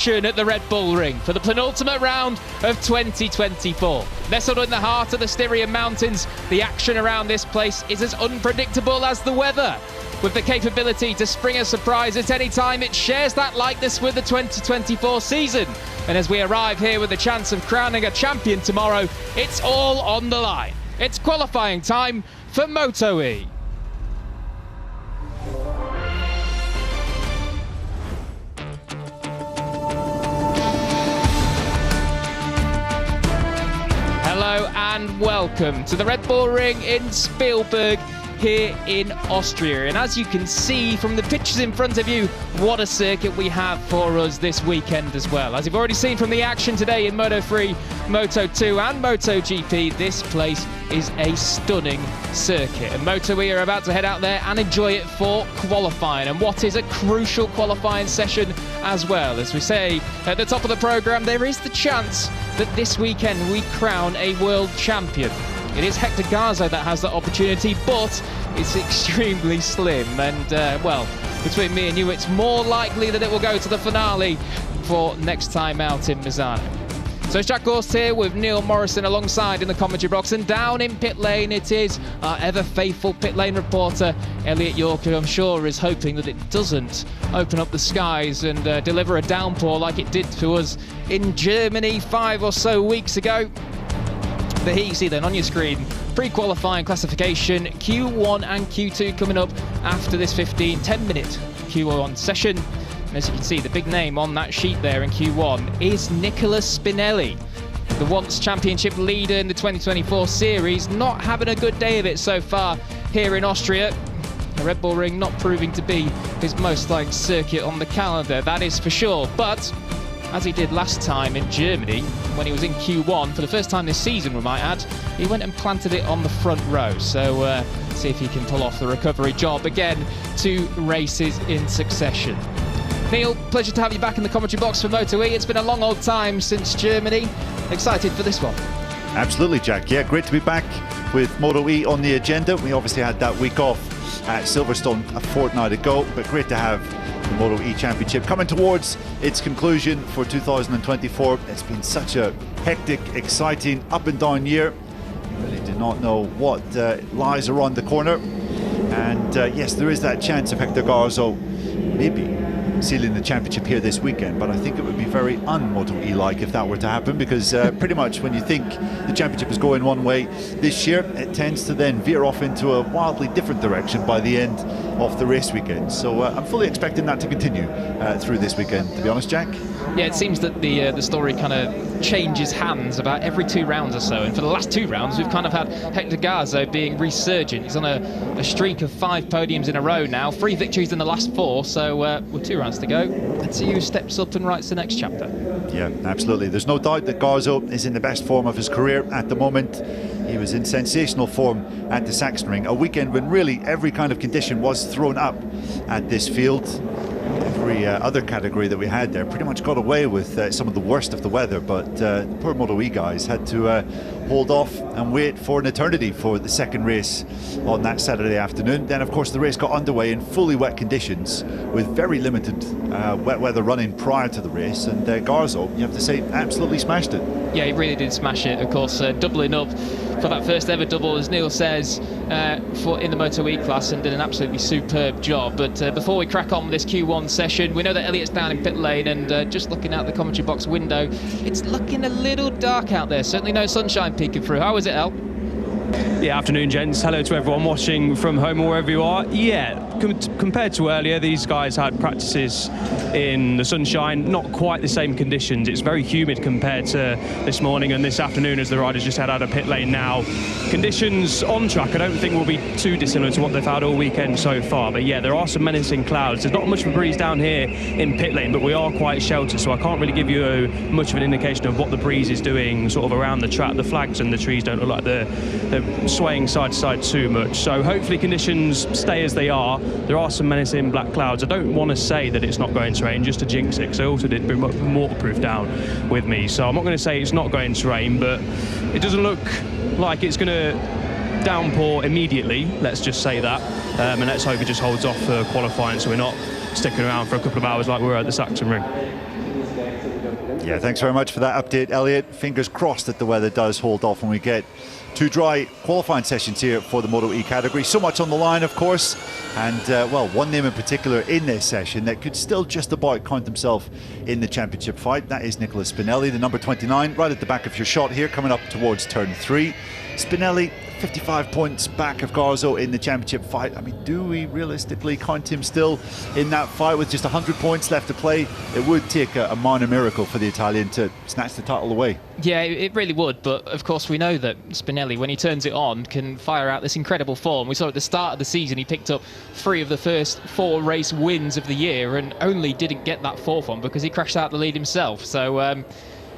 At the Red Bull Ring for the penultimate round of 2024. Nestled in the heart of the Styrian Mountains, the action around this place is as unpredictable as the weather. With the capability to spring a surprise at any time, it shares that likeness with the 2024 season. And as we arrive here with the chance of crowning a champion tomorrow, it's all on the line. It's qualifying time for MotoE. Hello and welcome to the Red Bull Ring in Spielberg here in Austria. And as you can see from the pictures in front of you, what a circuit we have for us this weekend as well. As you've already seen from the action today in Moto3, Moto2 and MotoGP, this place is a stunning circuit. And MotoE are about to head out there and enjoy it for qualifying, and what is a crucial qualifying session as well. As we say at the top of the programme, there is the chance that this weekend we crown a world champion. It is Hector Garza that has that opportunity, but it's extremely slim. And, well, between me and you, it's more likely that it will go to the finale for next time out in Misano. So it's Jack Gorst here with Neil Morrison alongside in the commentary box, and down in pit lane it is our ever faithful pit lane reporter Elliot York, who I'm sure is hoping that it doesn't open up the skies and deliver a downpour like it did to us in Germany 5 or so weeks ago. But here you see then on your screen, pre-qualifying classification, Q1 and Q2 coming up after this 10-minute Q1 session. And as you can see, the big name on that sheet there in Q1 is Nicholas Spinelli, the once championship leader in the 2024 series, not having a good day of it so far here in Austria. The Red Bull Ring not proving to be his most liked circuit on the calendar, that is for sure. But as he did last time in Germany, when he was in Q1, for the first time this season we might add, he went and planted it on the front row. So see if he can pull off the recovery job again, 2 races in succession. Neil, pleasure to have you back in the commentary box for MotoE. It's been a long old time since Germany. Excited for this one? Absolutely, Jack. Yeah, great to be back with MotoE on the agenda. We obviously had that week off at Silverstone a fortnight ago, but great to have the MotoE Championship coming towards its conclusion for 2024. It's been such a hectic, exciting, up and down year. You really do not know what lies around the corner. And yes, there is that chance of Hector Garza maybe sealing the championship here this weekend, but I think it would be very un-MotoE-like if that were to happen, because pretty much when you think the championship is going one way this year, it tends to then veer off into a wildly different direction by the end of the race weekend. So I'm fully expecting that to continue through this weekend, to be honest, Jack. Yeah, it seems that the story kind of changes hands about every 2 rounds or so, and for the last 2 rounds we've kind of had Hector Garza being resurgent. He's on a streak of 5 podiums in a row now, 3 victories in the last 4, so with 2 rounds to go, let's see who steps up and writes the next chapter. Yeah, absolutely. There's no doubt that Garza is in the best form of his career at the moment. He was in sensational form at the Sachsenring, a weekend when really every kind of condition was thrown up at this field. Every other category that we had there pretty much got away with some of the worst of the weather, but poor MotoE guys had to hold off and wait for an eternity for the second race on that Saturday afternoon. Then of course the race got underway in fully wet conditions with very limited wet weather running prior to the race, and Garza, you have to say, absolutely smashed it. Yeah, he really did smash it, of course, doubling up for that first ever double, as Neil says, in the MotoE class, and did an absolutely superb job. But before we crack on with this Q1 session, we know that Elliot's down in pit lane, and just looking out the commentary box window, it's looking a little dark out there. Certainly no sunshine peeking through. How is it, El? Yeah, afternoon, gents. Hello to everyone watching from home or wherever you are. Yeah, compared to earlier, these guys had practices in the sunshine, not quite the same conditions. It's very humid compared to this morning and this afternoon, as the riders just head out of pit lane now. Conditions on track I don't think will be too dissimilar to what they've had all weekend so far, but yeah, there are some menacing clouds. There's not much of a breeze down here in pit lane, but we are quite sheltered, so I can't really give you much of an indication of what the breeze is doing sort of around the track. The flags and the trees don't look like they're swaying side to side too much, so hopefully conditions stay as they are. There are some menacing black clouds. I don't want to say that it's not going to rain just to jinx it, because I also did bring waterproof down with me, so I'm not going to say it's not going to rain, but it doesn't look like it's going to downpour immediately, let's just say that, and let's hope it just holds off for qualifying so we're not sticking around for a couple of hours like we were at the Sachsenring. Yeah, thanks very much for that update, Elliot. Fingers crossed that the weather does hold off when we get two dry qualifying sessions here for the MotoE category. So much on the line, of course, and well, one name in particular in this session that could still just about count himself in the championship fight. That is Nicola Spinelli, the number 29, right at the back of your shot here, coming up towards turn 3. Spinelli, 55 points back of Garzo in the championship fight. I mean, do we realistically count him still in that fight with just 100 points left to play? It would take a minor miracle for the Italian to snatch the title away. Yeah, it really would, but of course we know that Spinelli, when he turns it on, can fire out this incredible form. We saw at the start of the season he picked up 3 of the first 4 race wins of the year and only didn't get that 4th one because he crashed out the lead himself. So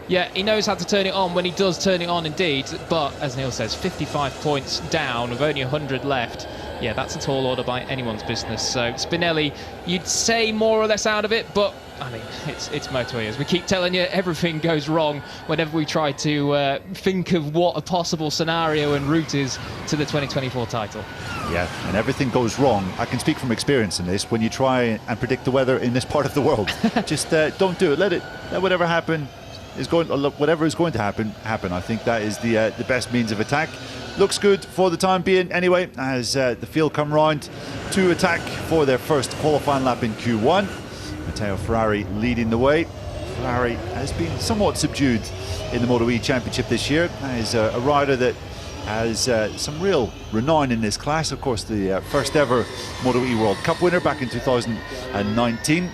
yeah, he knows how to turn it on when he does turn it on indeed, but as Neil says, 55 points down with only 100 left. Yeah, that's a tall order by anyone's business. So Spinelli, you'd say more or less out of it, but I mean, it's MotoE. As we keep telling you, everything goes wrong whenever we try to think of what a possible scenario and route is to the 2024 title. Yeah, and everything goes wrong. I can speak from experience in this. When you try and predict the weather in this part of the world, just don't do it. Let whatever happen whatever is going to happen. I think that is the best means of attack. Looks good for the time being anyway, as the field come round to attack for their first qualifying lap in Q1. Matteo Ferrari leading the way. Ferrari has been somewhat subdued in the MotoE Championship this year. That is a rider that has some real renown in this class. Of course, the first ever MotoE World Cup winner back in 2019.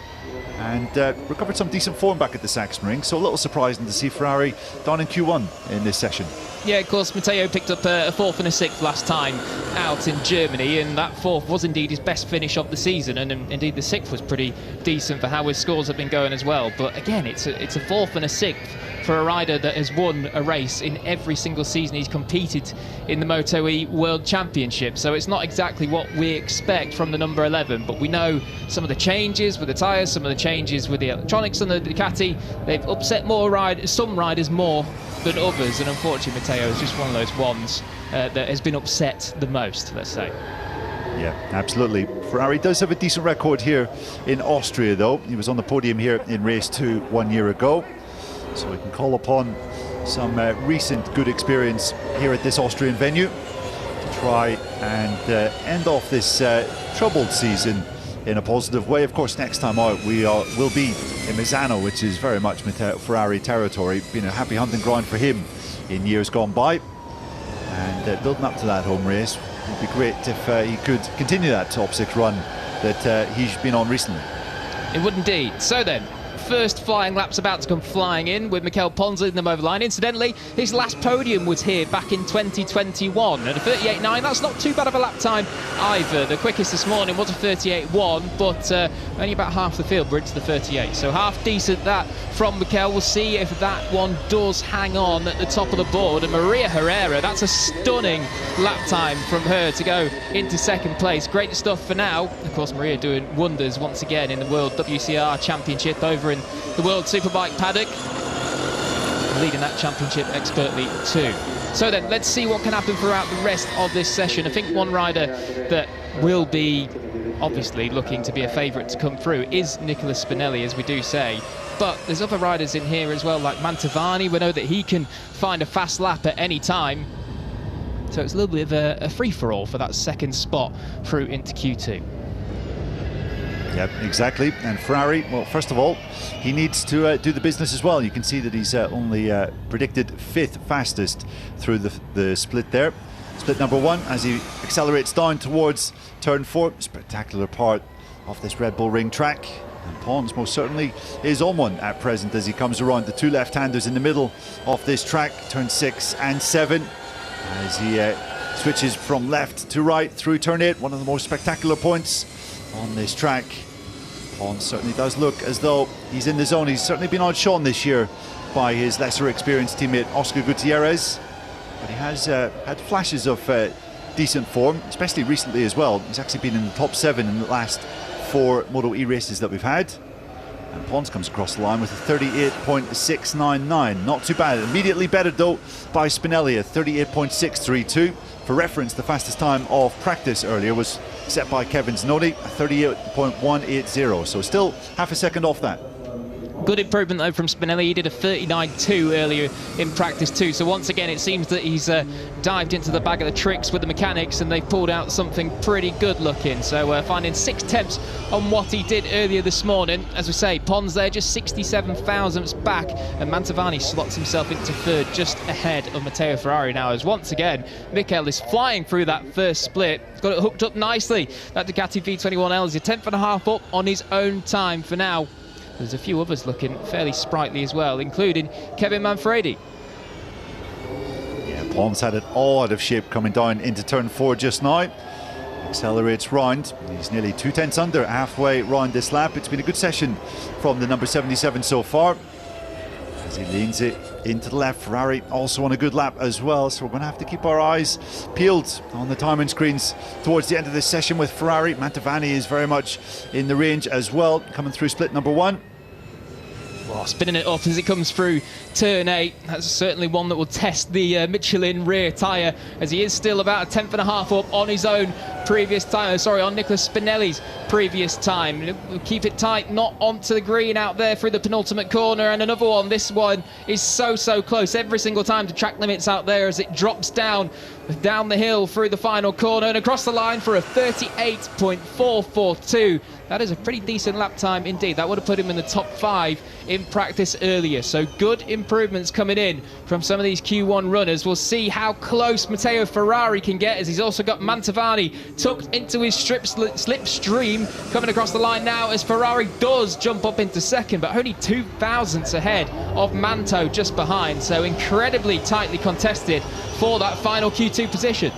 And recovered some decent form back at the Sachsenring, so a little surprising to see Ferrari down in Q1 in this session. Yeah, of course, Matteo picked up a 4th and a 6th last time out in Germany, and that 4th was indeed his best finish of the season, and indeed the 6th was pretty decent for how his scores have been going as well. But again, it's a 4th and a 6th for a rider that has won a race in every single season he's competed in the MotoE World Championship. So it's not exactly what we expect from the number 11, but we know some of the changes with the tyres, some of the changes with the electronics on the Ducati. They've upset some riders more than others, and unfortunately Matteo is just one of those ones that has been upset the most, let's say. Yeah, absolutely. Ferrari does have a decent record here in Austria, though. He was on the podium here in race 2 1 year ago. So we can call upon some recent good experience here at this Austrian venue to try and end off this troubled season in a positive way. Of course, next time out will be in Misano, which is very much Ferrari territory. Been a happy hunting ground for him in years gone by. And building up to that home race, it would be great if he could continue that top 6 run that he's been on recently. It would indeed. So then, first flying lap's about to come flying in with Mikel Pons leading them over the line. Incidentally, his last podium was here back in 2021 at a 38.9. That's not too bad of a lap time either. The quickest this morning was a 38.1, but only about half the field were into the 38. So half decent that from Mikel. We'll see if that one does hang on at the top of the board. And Maria Herrera, that's a stunning lap time from her to go into 2nd place. Great stuff for now. Of course, Maria doing wonders once again in the World WCR Championship over in the World Superbike paddock, leading that championship expertly too. So then, let's see what can happen throughout the rest of this session. I think one rider that will be obviously looking to be a favourite to come through is Nicola Spinelli, as we do say. But there's other riders in here as well, like Mantovani. We know that he can find a fast lap at any time. So it's a little bit of a free-for-all for that 2nd spot through into Q2. Yep, exactly. And Ferrari, well, first of all, he needs to do the business as well. You can see that he's only predicted 5th fastest through the split there. Split number 1 as he accelerates down towards turn 4. Spectacular part of this Red Bull Ring track. And Pons most certainly is on one at present as he comes around the 2 left-handers in the middle of this track, turn 6 and 7, as he switches from left to right through turn 8, one of the most spectacular points on this track. Pons certainly does look as though he's in the zone. He's certainly been outshone this year by his lesser experienced teammate Oscar Gutierrez, but he has had flashes of decent form, especially recently as well. He's actually been in the top 7 in the last 4 MotoE races that we've had. And Pons comes across the line with a 38.699. Not too bad. Immediately bettered though by Spinelli at 38.632. For reference, the fastest time of practice earlier was set by Kevin Znodi, 38.180. So still half a second off that. Good improvement though from Spinelli. He did a 39.2 earlier in practice too. So once again, it seems that he's dived into the bag of the tricks with the mechanics, and they've pulled out something pretty good looking. So finding 6 tenths on what he did earlier this morning. As we say, Pons there just 67 thousandths back, and Mantovani slots himself into third, just ahead of Matteo Ferrari now. As once again, Mikel is flying through that first split. He's got it hooked up nicely. That Ducati V21L is a 10.5 up on his own time for now. There's a few others looking fairly sprightly as well, including Kevin Manfredi. Yeah, Pons had it all out of shape coming down into turn 4 just now. Accelerates round. He's nearly 2 tenths under halfway round this lap. It's been a good session from the number 77 so far. As he leans it into the left, Ferrari also on a good lap as well, so we're going to have to keep our eyes peeled on the timing screens towards the end of this session with Ferrari. Mantovani is very much in the range as well, coming through split number 1. Well, spinning it up as it comes through turn 8. That's certainly one that will test the Michelin rear tyre, as he is still about a 10.5 up on his own previous time, on Nicolas Spinelli's previous time. We'll keep it tight, not onto the green out there through the penultimate corner, and another one. This one is so close every single time to track limits out there as it drops down the hill through the final corner and across the line for a 38.442. That is a pretty decent lap time indeed. That would have put him in the top 5 in practice earlier. So good improvements coming in from some of these Q1 runners. We'll see how close Matteo Ferrari can get, as he's also got Mantovani tucked into his slipstream coming across the line now, as Ferrari does jump up into second, but only 2 thousandths ahead of Manto just behind. So incredibly tightly contested for that final Q2 position.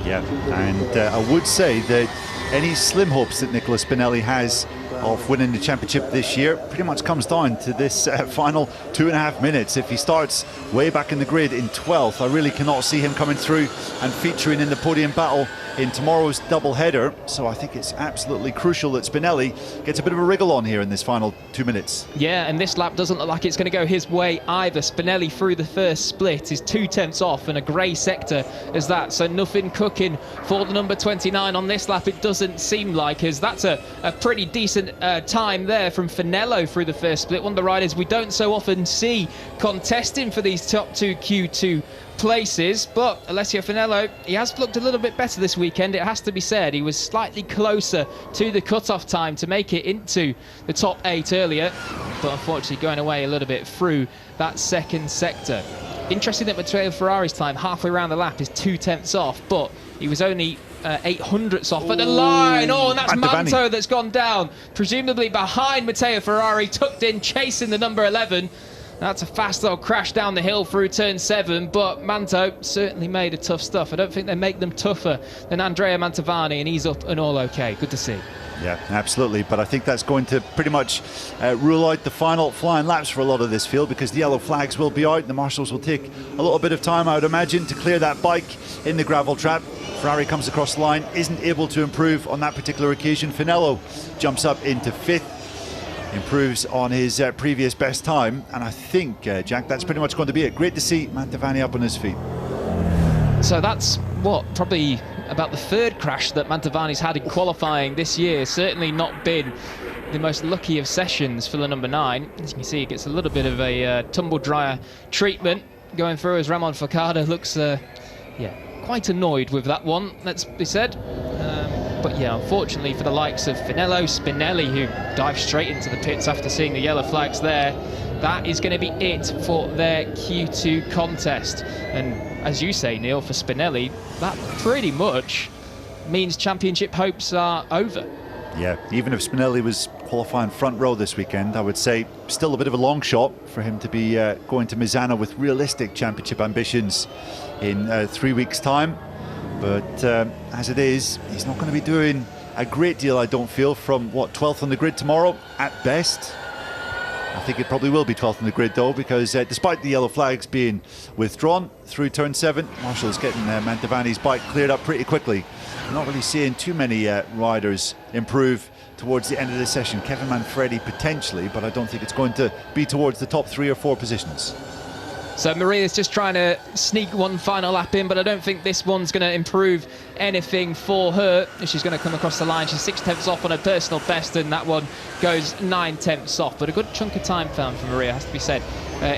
Yeah, and I would say that any slim hopes that Nicolas Spinelli has of winning the championship this year pretty much comes down to this final 2.5 minutes. If he starts way back in the grid in 12th, I really cannot see him coming through and featuring in the podium battle in tomorrow's double header. So I think it's absolutely crucial that Spinelli gets a bit of a wriggle on here in this final 2 minutes. Yeah, and this lap doesn't look like it's going to go his way either. Spinelli through the first split is 2 tenths off, and a grey sector as that, so nothing cooking for the number 29 on this lap, it doesn't seem like, as that's a pretty decent time there from Finello through the first split. One of the riders we don't so often see contesting for these top 2 Q2 places, but Alessio Finello, he has looked a little bit better this weekend, it has to be said. He was slightly closer to the cut-off time to make it into the top 8 earlier, but unfortunately going away a little bit through that second sector. Interesting that Matteo Ferrari's time halfway around the lap is 2 tenths off, but he was only 800ths off at the line. Oh, and that's Manto that's gone down, presumably behind Matteo Ferrari, tucked in, chasing the number 11. That's a fast old crash down the hill through turn 7, but Manto certainly made of tough stuff. I don't think they make them tougher than Andrea Mantovani, and he's up and all okay. Good to see. Yeah, absolutely, but I think that's going to pretty much rule out the final flying laps for a lot of this field, because the yellow flags will be out. The marshals will take a little bit of time, I would imagine, to clear that bike in the gravel trap. Ferrari comes across the line, isn't able to improve on that particular occasion. Finello jumps up into 5th, improves on his previous best time, and I think, Jack, that's pretty much going to be it. Great to see Mantovani up on his feet. So that's probably about the 3rd crash that Mantovani's had in qualifying this year. Certainly not been the most lucky of sessions for the number 9. As you can see, he gets a little bit of a tumble dryer treatment going through, as Ramon Focada looks quite annoyed with that one, let's be said. But yeah, unfortunately for the likes of Finello, Spinelli, who dive straight into the pits after seeing the yellow flags there, that is going to be it for their Q2 contest. And as you say, Neil, for Spinelli, that pretty much means championship hopes are over. Yeah, even if Spinelli was qualifying front row this weekend, I would say still a bit of a long shot for him to be going to Misano with realistic championship ambitions in 3 weeks' time. But as it is, he's not going to be doing a great deal, I don't feel, from 12th on the grid tomorrow at best. I think it probably will be 12th on the grid though, because despite the yellow flags being withdrawn through turn 7, Marshall's getting Mantovani's bike cleared up pretty quickly. I'm not really seeing too many riders improve towards the end of the session. Kevin Manfredi potentially, but I don't think it's going to be towards the top 3 or 4 positions. So Maria's just trying to sneak one final lap in, but I don't think this one's going to improve anything for her. She's going to come across the line. She's 6/10 off on her personal best, and that one goes 9/10 off. But a good chunk of time found for Maria, has to be said,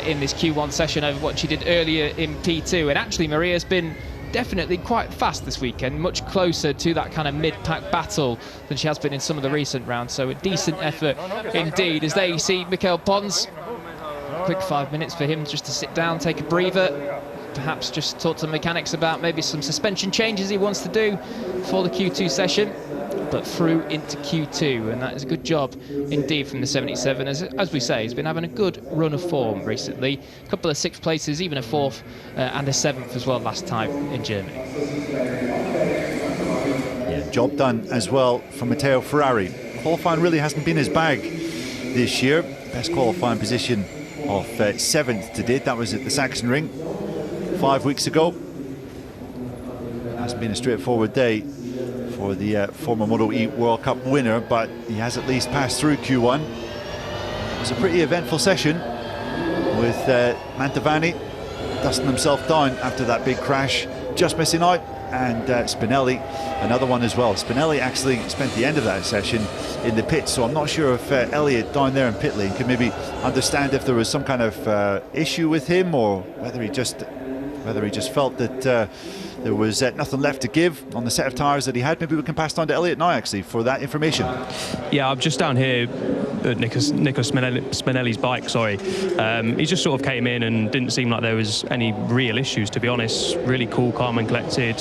in this Q1 session over what she did earlier in P2. And actually, Maria's been definitely quite fast this weekend, much closer to that kind of mid-pack battle than she has been in some of the recent rounds. So a decent effort indeed. As they see Mikel Pons, quick 5 minutes for him just to sit down, take a breather, perhaps just talk to the mechanics about maybe some suspension changes he wants to do for the Q2 session, but through into Q2, and that is a good job indeed from the 77. As we say, he's been having a good run of form recently, a couple of 6th places, even a 4th and a 7th as well last time in Germany. Yeah, job done as well from Matteo Ferrari. Qualifying really hasn't been his bag this year. Best qualifying position of 7th to date. That was at the Sachsenring 5 weeks ago. It hasn't been a straightforward day for the former MotoE World Cup winner, but he has at least passed through Q1. It was a pretty eventful session with Mantovani dusting himself down after that big crash, just missing out, and Spinelli, another one as well. Spinelli actually spent the end of that session in the pits, so I'm not sure if Elliott down there in pit lane could maybe understand if there was some kind of issue with him, or whether he just felt that there was nothing left to give on the set of tyres that he had. Maybe we can pass on to Elliott now, actually, for that information. Yeah, I'm just down here at Nico Spinelli's bike, sorry. He just sort of came in and didn't seem like there was any real issues, to be honest. Really cool, calm and collected.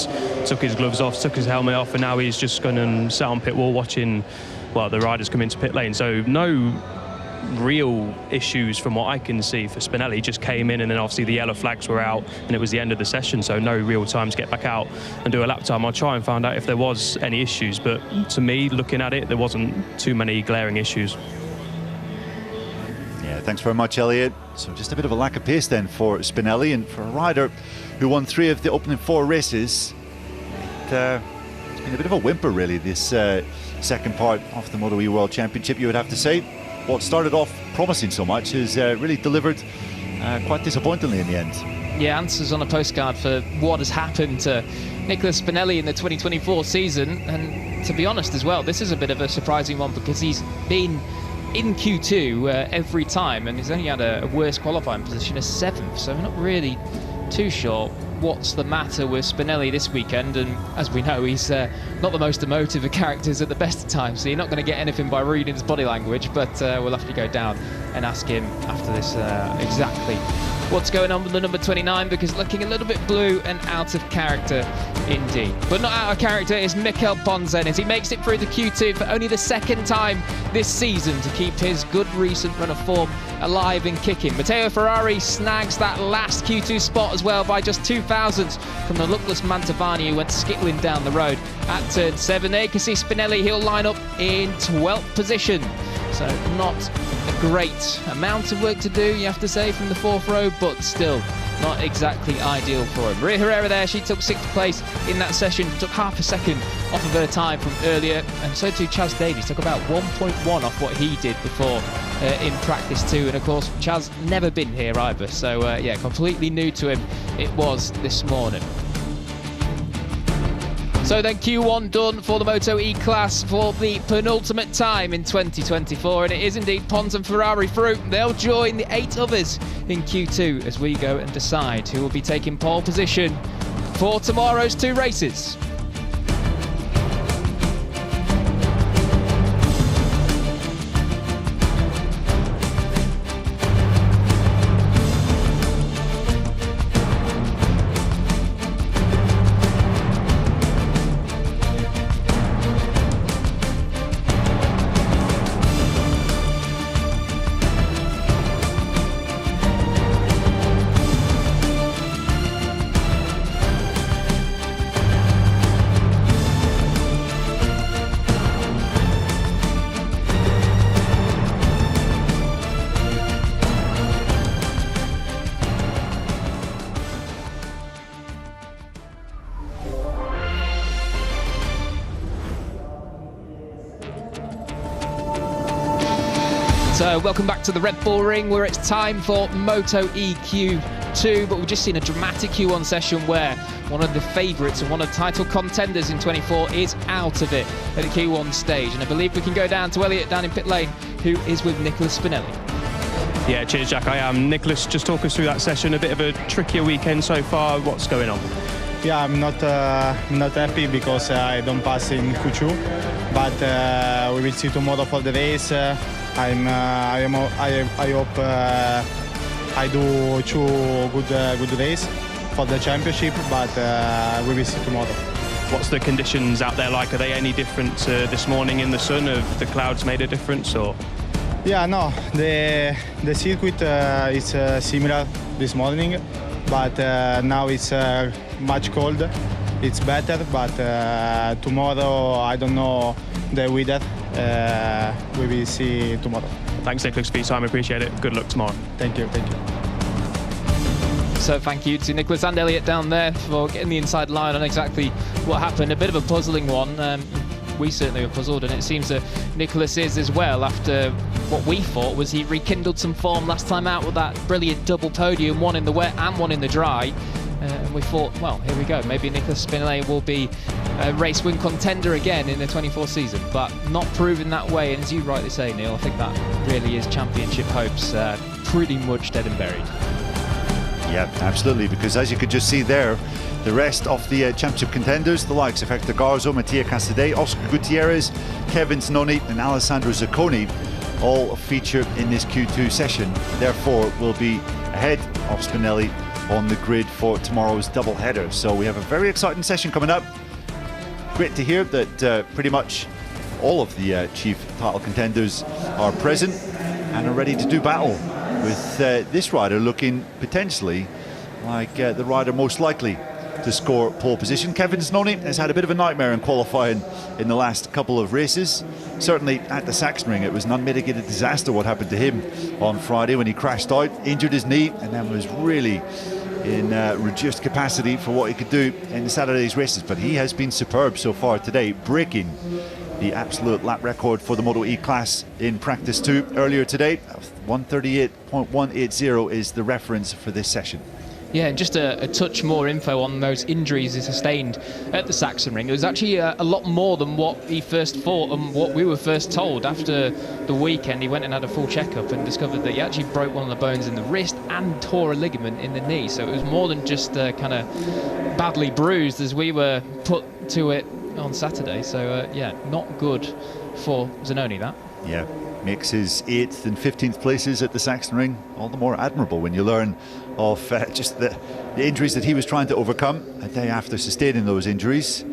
Took his gloves off, took his helmet off, and now he's just going to sit on pit wall watching, well, the riders come into pit lane. So no real issues from what I can see for Spinelli. He just came in, and then obviously the yellow flags were out and it was the end of the session, so no real time to get back out and do a lap time. I'll try and find out if there was any issues, but to me, looking at it, there wasn't too many glaring issues. Yeah, thanks very much, Elliott. So just a bit of a lack of pace then for Spinelli, and for a rider who won 3 of the opening 4 races, it's been a bit of a whimper really, this second part of the MotoE World Championship, you would have to say. What started off promising so much has really delivered quite disappointingly in the end. Yeah, answers on a postcard for what has happened to Nicola Spinelli in the 2024 season. And to be honest as well, this is a bit of a surprising one, because he's been in Q2 every time, and he's only had a worse qualifying position as 7th, so we're not really too sure what's the matter with Spinelli this weekend. And as we know, he's not the most emotive of characters at the best of times, so you're not going to get anything by reading his body language, but we'll have to go down and ask him after this exactly what's going on with the number 29, because looking a little bit blue and out of character indeed. But not out of character is Mikel Pons, as he makes it through the Q2 for only the 2nd time this season to keep his good recent run of form alive and kicking. Matteo Ferrari snags that last Q2 spot as well by just 2 thousandths from the luckless Mantovani, who went skittling down the road at turn 7. There you can see Spinelli, he'll line up in 12th position. So not a great amount of work to do, you have to say, from the 4th row, but still not exactly ideal for him. Maria Herrera there, she took 6th place in that session, took half a second off of her time from earlier, and so too Chaz Davies, took about 1.1 off what he did before in practice too. And of course Chaz never been here either, so yeah, completely new to him it was this morning. So then Q1 done for the MotoE class for the penultimate time in 2024, and it is indeed Pons and Ferrari through. They'll join the 8 others in Q2 as we go and decide who will be taking pole position for tomorrow's 2 races. So welcome back to the Red Bull Ring, where it's time for MotoE Q1. Q2, but we've just seen a dramatic Q1 session where one of the favourites and one of the title contenders in 24 is out of it at the Q1 stage. And I believe we can go down to Elliot down in pit lane, who is with Nicholas Spinelli. Yeah, cheers, Jack. I am. Nicholas, just talk us through that session. A bit of a trickier weekend so far. What's going on? Yeah, I'm not happy because I don't pass in Q2, but we will see tomorrow for the race. I hope I do two good race for the championship, but we will see tomorrow. What's the conditions out there like? Are they any different this morning in the sun? Have the clouds made a difference, or? Yeah, no, the circuit is similar this morning, but now it's much cold. It's better, but tomorrow I don't know the weather. We will see tomorrow. Thanks, Nicholas, for your time. I appreciate it. Good luck tomorrow. Thank you. So thank you to Nicholas and Elliot down there for getting the inside line on exactly what happened. A bit of a puzzling one. We certainly were puzzled, and it seems that Nicholas is as well, after what we thought was he rekindled some form last time out with that brilliant double podium, one in the wet and one in the dry. And we thought, well, here we go. Maybe Nicholas Spinelli will be a race win contender again in the 24 season, but not proven that way. And as you rightly say, Neil, I think that really is championship hopes pretty much dead and buried. Yeah, absolutely, because as you could just see there, the rest of the championship contenders, the likes of Hector Garzo, Mattia Casadei, Oscar Gutierrez, Kevin Zanoni and Alessandro Zacconi all feature in this Q2 session. Therefore, will be ahead of Spinelli on the grid for tomorrow's double header. So we have a very exciting session coming up. Great to hear that pretty much all of the chief title contenders are present and are ready to do battle, with this rider looking potentially like the rider most likely to score pole position. Kevin Zanoni has had a bit of a nightmare in qualifying in the last couple of races. Certainly at the Sachsenring, it was an unmitigated disaster what happened to him on Friday when he crashed out, injured his knee, and then was really in reduced capacity for what he could do in Saturday's races. But he has been superb so far today, breaking the absolute lap record for the MotoE class in practice 2 earlier today. 138.180 is the reference for this session. Yeah, and just a touch more info on those injuries he sustained at the Sachsenring. It was actually a lot more than what he first thought and what we were first told. After the weekend, he went and had a full checkup and discovered that he actually broke one of the bones in the wrist and tore a ligament in the knee. So it was more than just kind of badly bruised as we were put to it on Saturday. So yeah, not good for Zanoni, that. Yeah, makes his 8th and 15th places at the Sachsenring all the more admirable when you learn of just the injuries that he was trying to overcome a day after sustaining those injuries.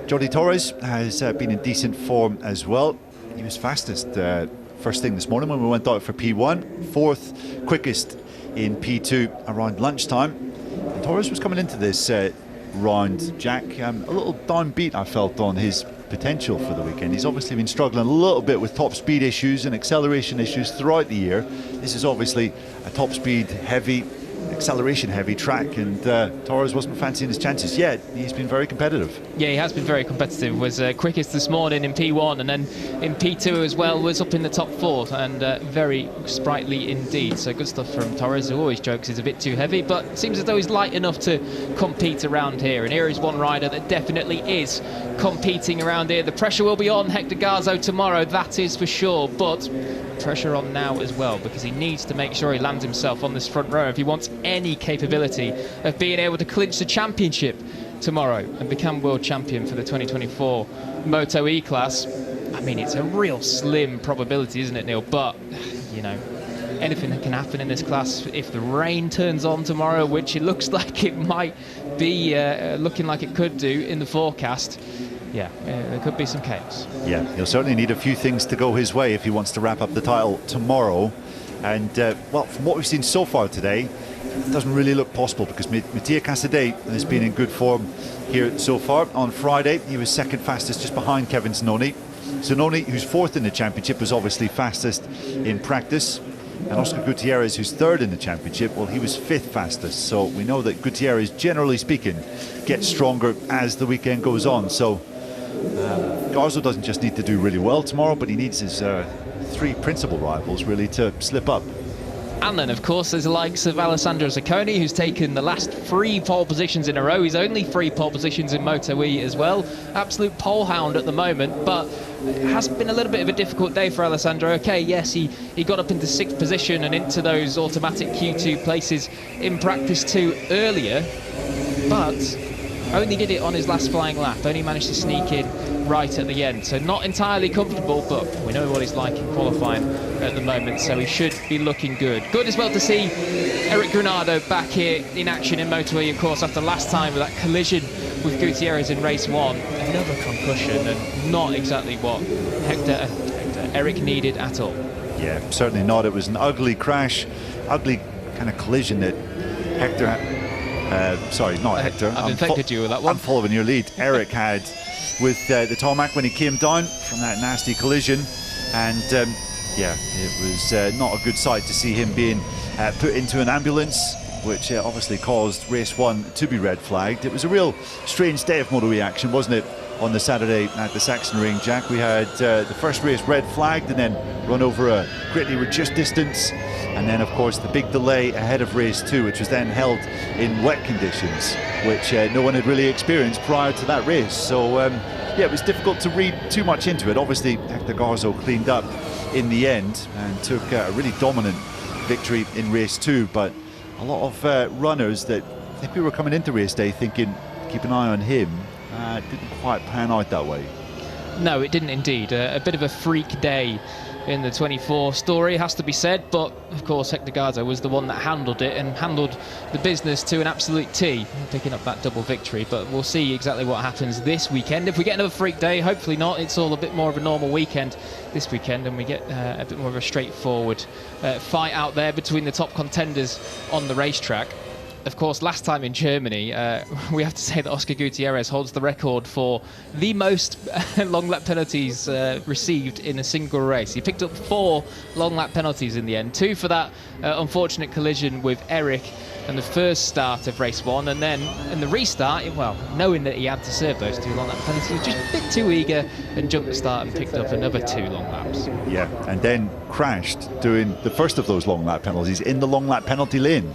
Jordi Torres has been in decent form as well. He was fastest first thing this morning when we went out for P1, 4th quickest in P2 around lunchtime. And Torres was coming into this round, Jack, a little downbeat, I felt, on his potential for the weekend. He's obviously been struggling a little bit with top speed issues and acceleration issues throughout the year. This is obviously a top speed heavy, acceleration heavy track, and Torres wasn't fancying his chances yet. He's been very competitive. Yeah, he has been very competitive. Was quickest this morning in P1, and then in P2 as well was up in the top 4, and very sprightly indeed. So good stuff from Torres, who always jokes he's a bit too heavy, but seems as though he's light enough to compete around here. And here is one rider that definitely is competing around here. The pressure will be on Hector Garzo tomorrow, that is for sure, but pressure on now as well, because he needs to make sure he lands himself on this front row if he wants any capability of being able to clinch the championship tomorrow and become world champion for the 2024 MotoE class. I mean, it's a real slim probability, isn't it, Neil? But, you know, anything that can happen in this class. If the rain turns on tomorrow, which it looks like it might be looking like it could do in the forecast, yeah, there could be some chaos. Yeah, he'll certainly need a few things to go his way if he wants to wrap up the title tomorrow. And, well, from what we've seen so far today, it doesn't really look possible, because Mattia Casadei has been in good form here so far. On Friday, he was second fastest, just behind Kevin Zanoni. Zanoni, who's 4th in the championship, was obviously fastest in practice. And Oscar Gutierrez, who's 3rd in the championship, well, he was 5th fastest. So we know that Gutierrez, generally speaking, gets stronger as the weekend goes on. So Garzo doesn't just need to do really well tomorrow, but he needs his 3 principal rivals really to slip up. And then, of course, there's the likes of Alessandro Zacconi, who's taken the last 3 pole positions in a row. He's only 3 pole positions in MotoE as well. Absolute pole hound at the moment, but it has been a little bit of a difficult day for Alessandro. Okay, yes, he got up into 6th position and into those automatic Q2 places in practice 2 earlier, but only did it on his last flying lap. Only managed to sneak in right at the end, so not entirely comfortable, but we know what he's like in qualifying at the moment, so he should be looking good. Good as well to see Eric Granado back here in action in MotoE, of course, after last time with that collision with Gutierrez in race 1. Another concussion, and not exactly what Eric needed at all. Yeah, certainly not. It was an ugly crash, ugly kind of collision that sorry, not Hector. I've infected you with that one. I'm following your lead. Eric had with the tarmac when he came down from that nasty collision, and yeah, it was not a good sight to see him being put into an ambulance, which obviously caused race 1 to be red flagged. It was a real strange day of MotoE action, wasn't it, on the Saturday at the Sachsenring, Jack? We had the first race red flagged and then run over a greatly reduced distance, and then of course the big delay ahead of race 2, which was then held in wet conditions, which no one had really experienced prior to that race. So yeah, it was difficult to read too much into it. Obviously Hector Garzo cleaned up in the end and took a really dominant victory in race 2, but a lot of runners that I think we were coming into race day thinking keep an eye on him, didn't quite pan out that way. No, it didn't indeed. A bit of a freak day in the 24 story, has to be said, but of course Hector Garzo was the one that handled it and handled the business to an absolute T, picking up that double victory. But we'll see exactly what happens this weekend. If we get another freak day, hopefully not, it's all a bit more of a normal weekend this weekend, and we get a bit more of a straightforward fight out there between the top contenders on the racetrack. Of course, last time in Germany, we have to say that Oscar Gutierrez holds the record for the most long lap penalties received in a single race. He picked up 4 long lap penalties in the end, 2 for that unfortunate collision with Eric in the first start of race 1, and then in the restart, well, knowing that he had to serve those 2 long lap penalties, he was just a bit too eager and jumped the start and picked up another 2 long laps. Yeah, and then crashed doing the first of those long lap penalties in the long lap penalty lane,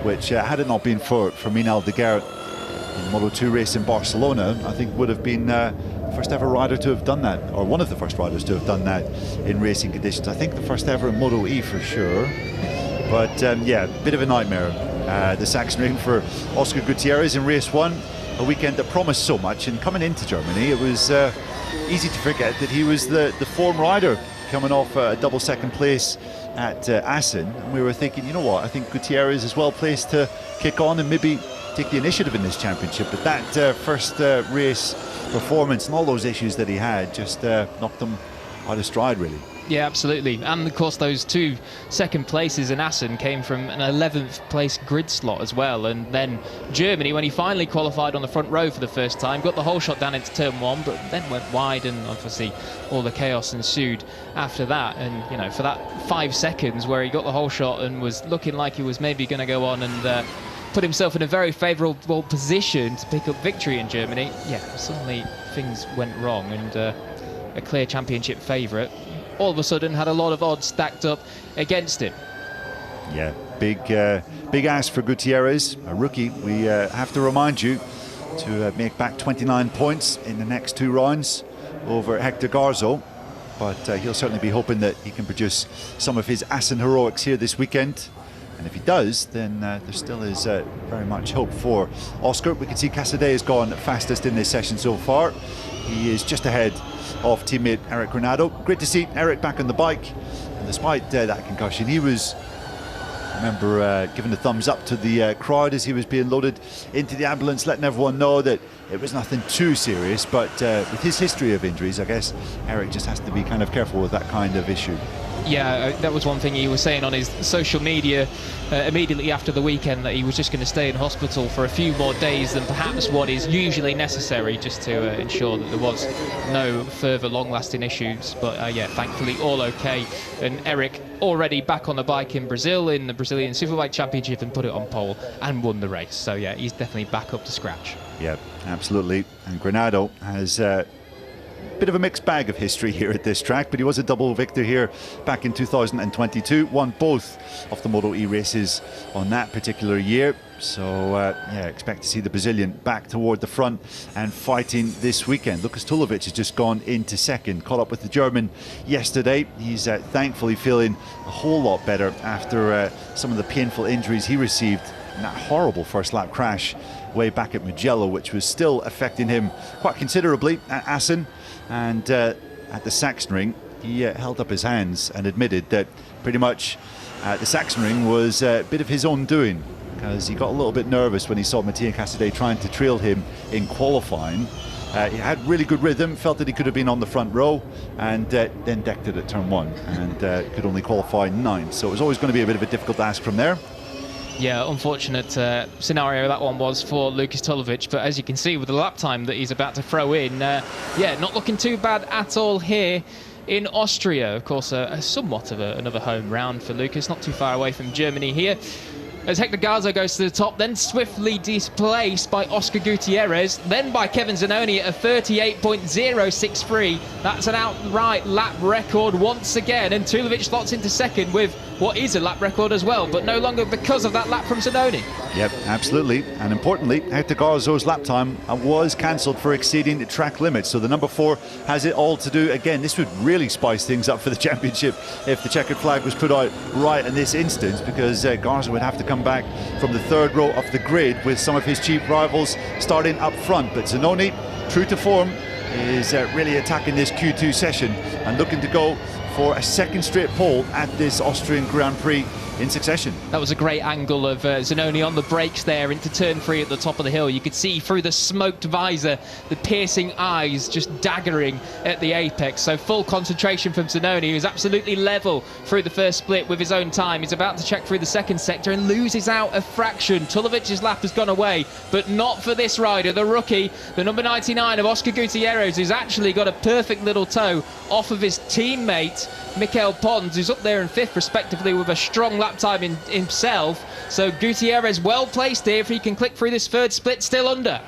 which had it not been for Minal de Gerdt in the Moto2 race in Barcelona, I think would have been the first ever rider to have done that, or one of the first riders to have done that in racing conditions. I think the first ever in MotoE for sure. But yeah, bit of a nightmare, the Sachsenring for Oscar Gutierrez in race 1, a weekend that promised so much. And coming into Germany, it was easy to forget that he was the form rider, coming off a double second place at Assen, and we were thinking, you know what, I think Gutierrez is well placed to kick on and maybe take the initiative in this championship. But that first race performance and all those issues that he had just knocked him out of stride, really. Yeah, absolutely. And of course those 2 second places in Assen came from an 11th place grid slot as well. And then Germany, when he finally qualified on the front row for the first time, got the whole shot down into turn 1, but then went wide, and obviously all the chaos ensued after that. And you know, for that 5 seconds where he got the whole shot and was looking like he was maybe going to go on and put himself in a very favourable position to pick up victory in Germany, yeah, suddenly things went wrong, and a clear championship favourite all of a sudden had a lot of odds stacked up against him. Yeah, big ask for Gutierrez, a rookie. We have to remind you to make back 29 points in the next 2 rounds over Hector Garzo, but he'll certainly be hoping that he can produce some of his Assen heroics here this weekend. And if he does, then there still is very much hope for Oscar. We can see Casadei has gone fastest in this session so far. He is just ahead of teammate Eric Granado. Great to see Eric back on the bike, and despite that concussion, he was, I remember, giving a thumbs up to the crowd as he was being loaded into the ambulance, letting everyone know that it was nothing too serious. But with his history of injuries, I guess Eric just has to be kind of careful with that kind of issue. Yeah, that was one thing he was saying on his social media immediately after the weekend, that he was just going to stay in hospital for a few more days than perhaps what is usually necessary, just to ensure that there was no further long-lasting issues. But yeah, thankfully all okay. And Eric already back on the bike in Brazil in the Brazilian Superbike Championship and put it on pole and won the race. So yeah, he's definitely back up to scratch. Yeah, absolutely. And Granado has bit of a mixed bag of history here at this track, but he was a double victor here back in 2022, won both of the MotoE races on that particular year. So yeah, expect to see the Brazilian back toward the front and fighting this weekend. Lukas Tulovic has just gone into second, caught up with the German yesterday. He's thankfully feeling a whole lot better after some of the painful injuries he received in that horrible first lap crash way back at Mugello, which was still affecting him quite considerably at Assen. And at the Sachsenring, he held up his hands and admitted that pretty much the Sachsenring was a bit of his own doing, because he got a little bit nervous when he saw Mattia Casadei trying to trail him in qualifying. He had really good rhythm, felt that he could have been on the front row, and then decked it at turn 1 and could only qualify 9. So it was always going to be a bit of a difficult ask from there. Yeah, unfortunate scenario that one was for Lukas Tulovic, but as you can see with the lap time that he's about to throw in, yeah, not looking too bad at all here in Austria. Of course, somewhat of another home round for Lukas, not too far away from Germany here. As Hector Garzo goes to the top, then swiftly displaced by Oscar Gutierrez, then by Kevin Zanoni at a 38.063. That's an outright lap record once again, and Tulovic slots into second with what is a lap record as well, but no longer because of that lap from Zanoni. Yep, absolutely. And importantly, Hector Garzo's lap time was cancelled for exceeding the track limits. So the number 4 has it all to do. Again, this would really spice things up for the championship if the checkered flag was put out right in this instance, because Garzo would have to come back from the 3rd row of the grid with some of his cheap rivals starting up front. But Zanoni, true to form, is really attacking this Q2 session and looking to go for a 2nd straight pole at this Austrian Grand Prix in succession. That was a great angle of Zanoni on the brakes there into turn 3 at the top of the hill. You could see through the smoked visor, the piercing eyes just daggering at the apex. So full concentration from Zanoni, who's absolutely level through the first split with his own time. He's about to check through the 2nd sector and loses out a fraction. Tulovic's lap has gone away, but not for this rider, the rookie, the number 99 of Oscar Gutierrez, who's actually got a perfect little toe off of his teammate, Mikel Pons, who's up there in 5th respectively with a strong lap time in himself. So Gutierrez well placed here if he can click through this 3rd split, still under.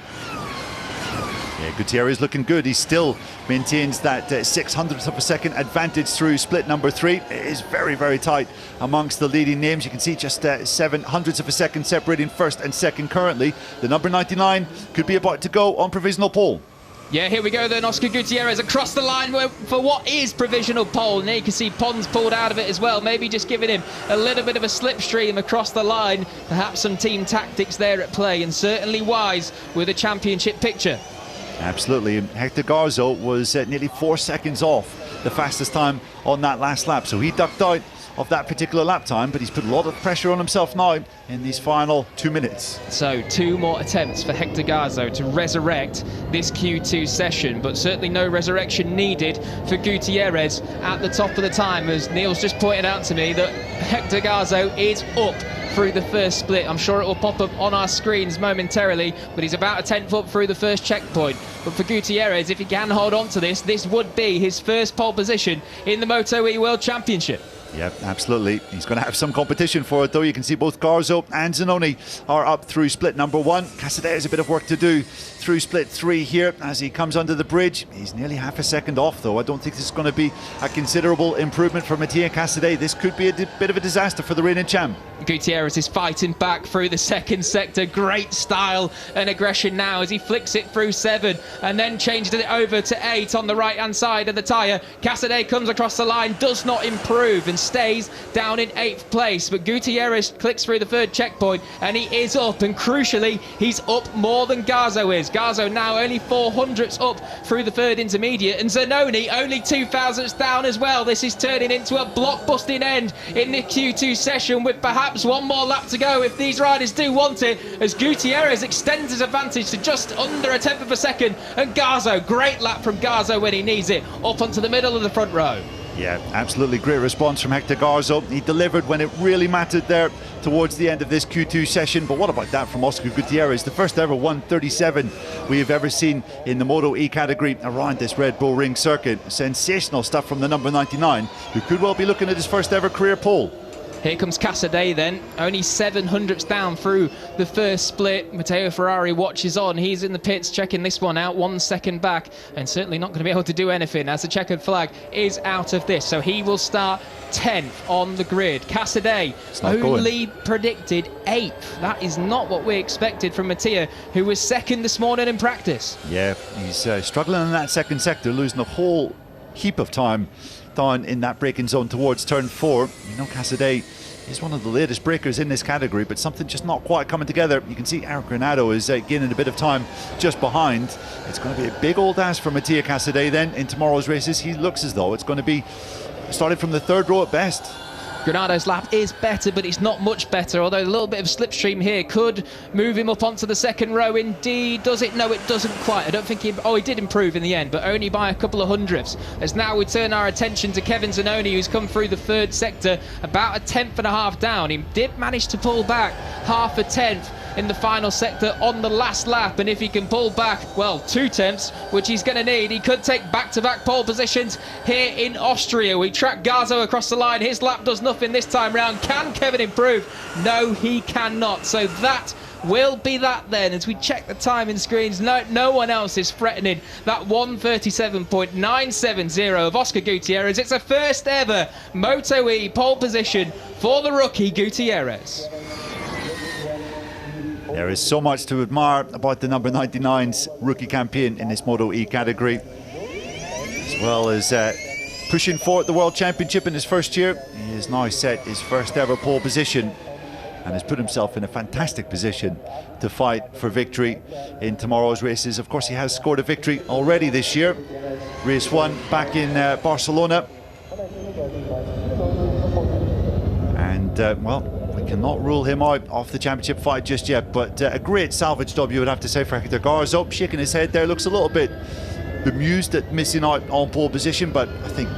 Yeah, Gutierrez looking good. He still maintains that 600th of a second advantage through split number 3. It is very, very tight amongst the leading names. You can see just 700ths of a second separating 1st and 2nd currently. The number 99 could be about to go on provisional pole. Yeah, here we go then, Oscar Gutierrez across the line for what is provisional pole. And there you can see Pons pulled out of it as well, maybe just giving him a little bit of a slipstream across the line. Perhaps some team tactics there at play, and certainly wise with a championship picture. Absolutely. Hector Garzo was nearly 4 seconds off the fastest time on that last lap, so he ducked out of that particular lap time, but he's put a lot of pressure on himself now in these final 2 minutes. So 2 more attempts for Hector Garzo to resurrect this Q2 session, but certainly no resurrection needed for Gutierrez at the top of the time, as Neil's just pointed out to me that Hector Garzo is up through the 1st split. I'm sure it will pop up on our screens momentarily, but he's about a 10th up through the 1st checkpoint. But for Gutierrez, if he can hold on to this would be his 1st pole position in the MotoE World Championship. Yeah, absolutely. He's going to have some competition for it, though. You can see both Garzo and Zanoni are up through split number 1. Casadei has a bit of work to do through split 3 here as he comes under the bridge. He's nearly half a second off, though. I don't think this is going to be a considerable improvement for Mattia Casadei. This could be a bit of a disaster for the reigning champ. Gutierrez is fighting back through the 2nd sector. Great style and aggression now as he flicks it through 7 and then changes it over to 8 on the right-hand side of the tyre. Casadei comes across the line, does not improve and stays down in 8th place. But Gutierrez clicks through the 3rd checkpoint and he is up, and crucially, he's up more than Garzo is. Garzo now only 400ths up through the 3rd intermediate, and Zanoni only 2,000ths down as well. This is turning into a block-busting end in the Q2 session with perhaps 1 more lap to go if these riders do want it, as Gutierrez extends his advantage to just under a 10th of a second, and Garzo, great lap from Garzo when he needs it, up onto the middle of the front row. Yeah, absolutely great response from Hector Garzo. He delivered when it really mattered there towards the end of this Q2 session. But what about that from Oscar Gutierrez? The first ever 1:37 we have ever seen in the MotoE category around this Red Bull Ring circuit. Sensational stuff from the number 99, who could well be looking at his first ever career pole. Here comes Casadei then, only 700ths down through the first split. Matteo Ferrari watches on, he's in the pits checking this one out, 1 second back, and certainly not going to be able to do anything as the checkered flag is out of this. So he will start 10th on the grid. Casadei only predicted 8th. That is not what we expected from Matteo, who was second this morning in practice. Yeah, he's struggling in that second sector, losing a whole heap of time down in that braking zone towards turn 4. You know, Casadei is one of the latest breakers in this category, but something just not quite coming together. You can see Eric Granado is gaining a bit of time just behind. It's going to be a big old ask for Matteo Casadei then in tomorrow's races. He looks as though it's going to be starting from the 3rd row at best. Granado's lap is better, but it's not much better, although a little bit of slipstream here could move him up onto the 2nd row. Indeed, does it? No, it doesn't quite. I don't think he did improve in the end, but only by a couple of hundredths. As now we turn our attention to Kevin Zanoni, who's come through the 3rd sector, about a 10.5 down. He did manage to pull back half a 10th in the final sector on the last lap, and if he can pull back, well, 2 tenths, which he's going to need, he could take back-to-back pole positions here in Austria. We track Garzo across the line. His lap does nothing this time round. Can Kevin improve? No, he cannot. So that will be that then. As we check the timing screens, no one else is threatening that 1:37.970 of Oscar Gutierrez. It's a first ever MotoE pole position for the rookie Gutierrez. There is so much to admire about the number 99's rookie campaign in this MotoE category, as well as pushing for the World Championship in his first year. He has now set his first ever pole position and has put himself in a fantastic position to fight for victory in tomorrow's races. Of course, he has scored a victory already this year. Race 1 back in Barcelona. And, well, we cannot rule him out off the championship fight just yet, but a great salvage job, you would have to say, for Hector Garzo. Shaking his head there, looks a little bit bemused at missing out on pole position, but I think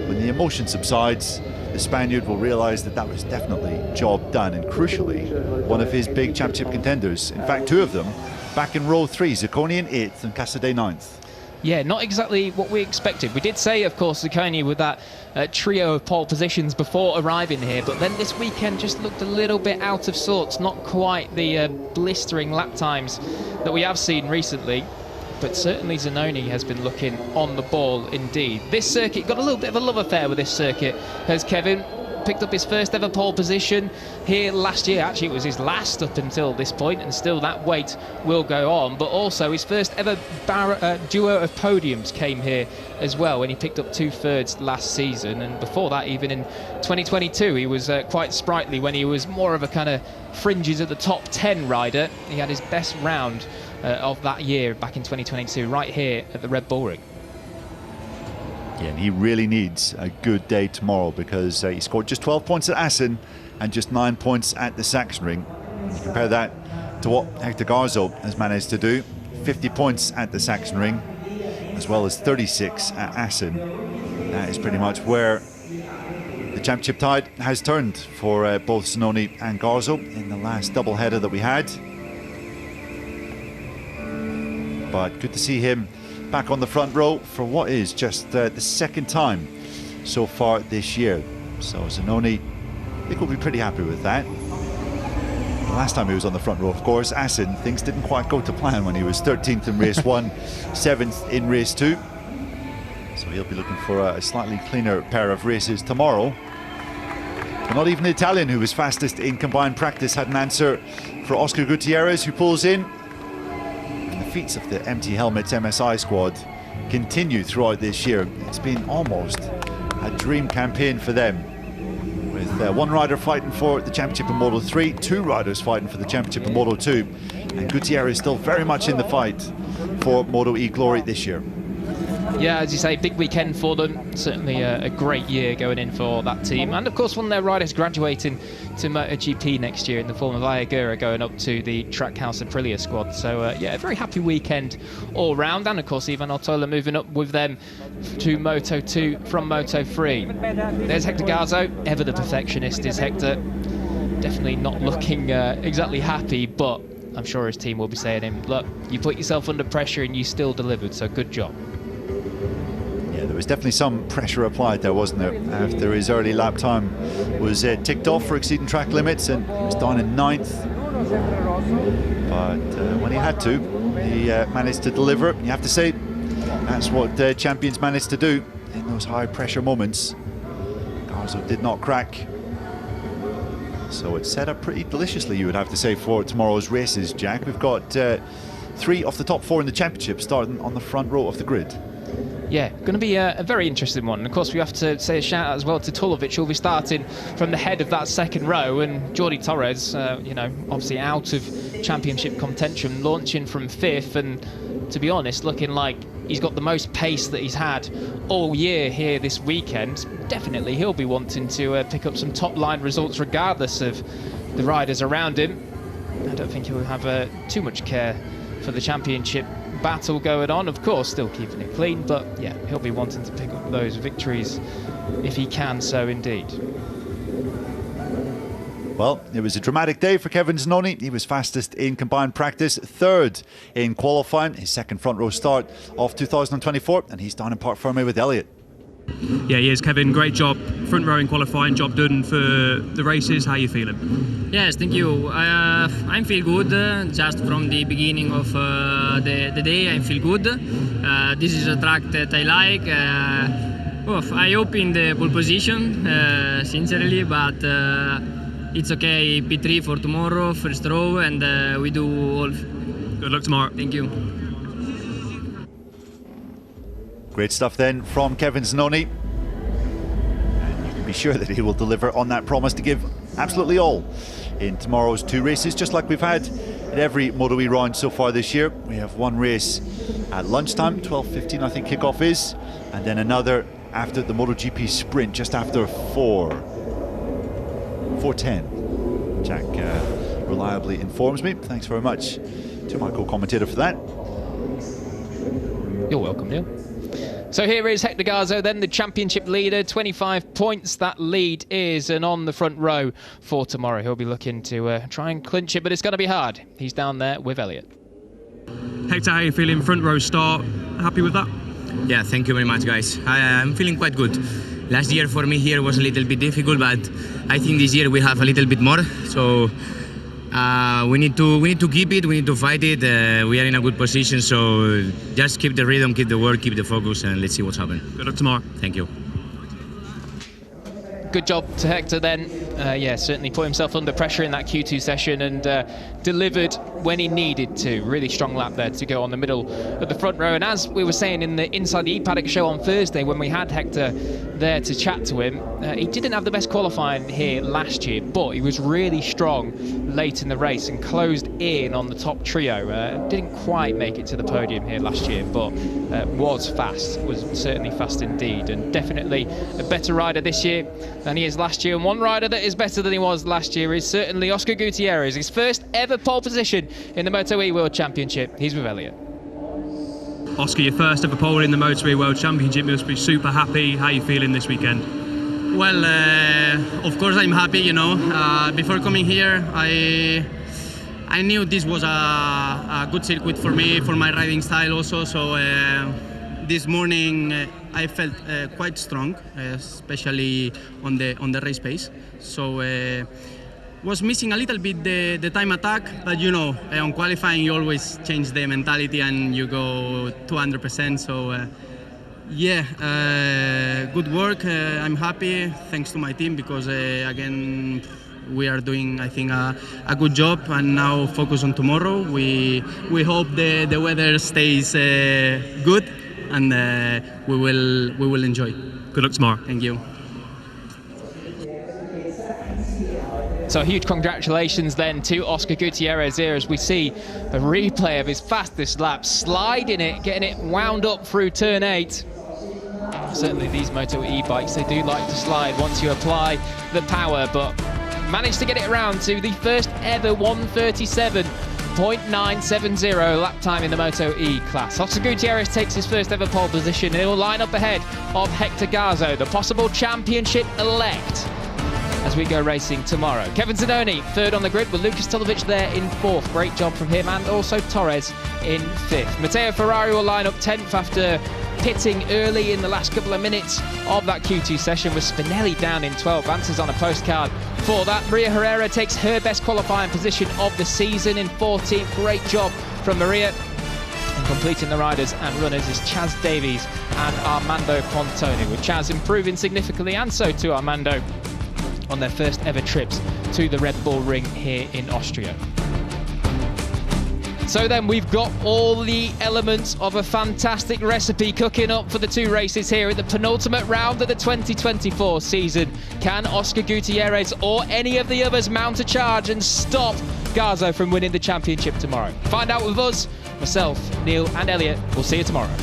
when the emotion subsides, the Spaniard will realise that that was definitely job done, and crucially, one of his big championship contenders. In fact, 2 of them back in row 3, Zacconi in 8th and Casadei 9th. Yeah, not exactly what we expected. We did say, of course, Zacconi with that trio of pole positions before arriving here, but then this weekend just looked a little bit out of sorts, not quite the blistering lap times that we have seen recently. But certainly Zanoni has been looking on the ball indeed. This circuit, got a little bit of a love affair with this circuit, has Kevin. Picked up his first ever pole position here last year. Actually, it was his last up until this point, and still that wait will go on. But also his first ever duo of podiums came here as well, when he picked up 2 thirds last season. And before that, even in 2022, he was quite sprightly when he was more of a kind of fringes at the top 10 rider. He had his best round of that year back in 2022 right here at the Red Bull Ring. Yeah, and he really needs a good day tomorrow, because he scored just 12 points at Assen and just 9 points at the Sachsenring. You compare that to what Hector Garzo has managed to do: 50 points at the Sachsenring as well as 36 at Assen. That is pretty much where the championship tide has turned for both Zanoni and Garzo in the last double header that we had. But good to see him back on the front row for what is just the 2nd time so far this year. So Zanoni, I think, will be pretty happy with that. The last time he was on the front row, of course, Assen, things didn't quite go to plan when he was 13th in race 1, 7th in race 2. So he'll be looking for a slightly cleaner pair of races tomorrow. But not even the Italian, who was fastest in combined practice, had an answer for Oscar Gutierrez, who pulls in. Feats of the empty helmets MSI squad continue throughout this year. It's been almost a dream campaign for them, with 1 rider fighting for the championship in Moto 3, 2 riders fighting for the championship in Moto 2, and Gutierrez still very much in the fight for MotoE glory this year. Yeah, as you say, big weekend for them. Certainly a great year going in for that team. And of course, one of their riders graduating to MotoGP next year in the form of Ayagura, going up to the Trackhouse Aprilia squad. So yeah, a very happy weekend all round. And of course, Ivan Ortola moving up with them to Moto 2 from Moto 3. There's Hector Garzo, ever the perfectionist is Hector. Definitely not looking exactly happy, but I'm sure his team will be saying to him, look, you put yourself under pressure and you still delivered, so good job. Yeah, there was definitely some pressure applied there, wasn't there, after his early lap time was ticked off for exceeding track limits, and he was down in 9th. But when he had to, he managed to deliver. You have to say that's what champions managed to do in those high pressure moments. Garzo did not crack. So it's set up pretty deliciously, you would have to say, for tomorrow's races, Jack. We've got 3 of the top 4 in the championship starting on the front row of the grid. Yeah, going to be a very interesting one. And of course, we have to say a shout out as well to Tulovic, who'll be starting from the head of that second row, and Jordi Torres, you know, obviously out of championship contention, launching from 5th, and to be honest, looking like he's got the most pace that he's had all year here this weekend. Definitely he'll be wanting to pick up some top line results regardless of the riders around him. I don't think he'll have too much care for the championship battle going on. Of course, still keeping it clean, but yeah, he'll be wanting to pick up those victories if he can so indeed. Well, it was a dramatic day for Kevin Zanoni. He was fastest in combined practice, 3rd in qualifying, his second front row start of 2024, and he's down in Parc Fermé with Elliott. Yeah, he is, Kevin. Great job. Front row in qualifying, job done for the races. How are you feeling? Yes, thank you. I feel good. Just from the beginning of the day, I feel good. This is a track that I like. I hope in the pole position, sincerely, but it's okay. P3 for tomorrow, first row, and we do all. Good luck tomorrow. Thank you. Great stuff then from Kevin Zanoni. And you can be sure that he will deliver on that promise to give absolutely all in tomorrow's 2 races, just like we've had at every MotoE round so far this year. We have 1 race at lunchtime, 12:15 I think kickoff is, and then another after the MotoGP sprint, just after 4:10. Jack reliably informs me. Thanks very much to my co-commentator for that. You're welcome, Neil. So here is Hector Garzo, then the championship leader, 25 points that lead is, and on the front row for tomorrow. He'll be looking to try and clinch it, but it's going to be hard. He's down there with Elliott. Hector, how are you feeling? Front row start, happy with that? Yeah, thank you very much, guys. I'm feeling quite good. Last year for me here was a little bit difficult, but I think this year we have a little bit more. So we need to keep it. We need to fight it. We are in a good position. So just keep the rhythm, keep the work, keep the focus, and let's see what's happening. Good luck tomorrow. Thank you. Good job to Hector then. Yeah, certainly put himself under pressure in that Q2 session and delivered when he needed to. Really strong lap there to go on the middle of the front row. And as we were saying in the Inside the E-Paddock show on Thursday, when we had Hector there to chat to him, he didn't have the best qualifying here last year, but he was really strong late in the race and closed in on the top trio. Didn't quite make it to the podium here last year, but was fast, was certainly fast indeed, and definitely a better rider this year than he is last year. And one rider that is better than he was last year is certainly Oscar Gutierrez. His first ever pole position in the MotoE World Championship. He's with Elliott. Oscar, your first ever pole in the MotoE World Championship. You must be super happy. How are you feeling this weekend? Well, of course I'm happy, you know. Before coming here, I knew this was a good circuit for me, for my riding style also. So this morning I felt quite strong, especially on the race pace. So was missing a little bit the time attack, but you know, on qualifying you always change the mentality and you go 200%. So yeah, good work. I'm happy, thanks to my team, because again we are doing, I think, a good job, and now focus on tomorrow. We hope the weather stays good, and we will enjoy. Good luck tomorrow. Thank you. So huge congratulations then to Oscar Gutierrez here as we see a replay of his fastest lap, sliding it, getting it wound up through turn 8. Certainly these MotoE bikes, they do like to slide once you apply the power, but managed to get it around to the first ever 1:37.970 lap time in the MotoE class. Oscar Gutierrez takes his first ever pole position. He'll line up ahead of Hector Garzo, the possible championship elect, as we go racing tomorrow. Kevin Zanoni third on the grid with Lucas Tulovic there in 4th. Great job from him, and also Torres in 5th. Matteo Ferrari will line up 10th after pitting early in the last couple of minutes of that Q2 session, with Spinelli down in 12th. Answers on a postcard for that. Maria Herrera takes her best qualifying position of the season in 14th. Great job from Maria. And completing the riders and runners is Chaz Davies and Armando Pontoni, with Chaz improving significantly, and so too Armando, on their first ever trips to the Red Bull Ring here in Austria. So then we've got all the elements of a fantastic recipe cooking up for the two races here at the penultimate round of the 2024 season. Can Oscar Gutierrez or any of the others mount a charge and stop Garzo from winning the championship tomorrow? Find out with us, myself, Neil and Elliot. We'll see you tomorrow.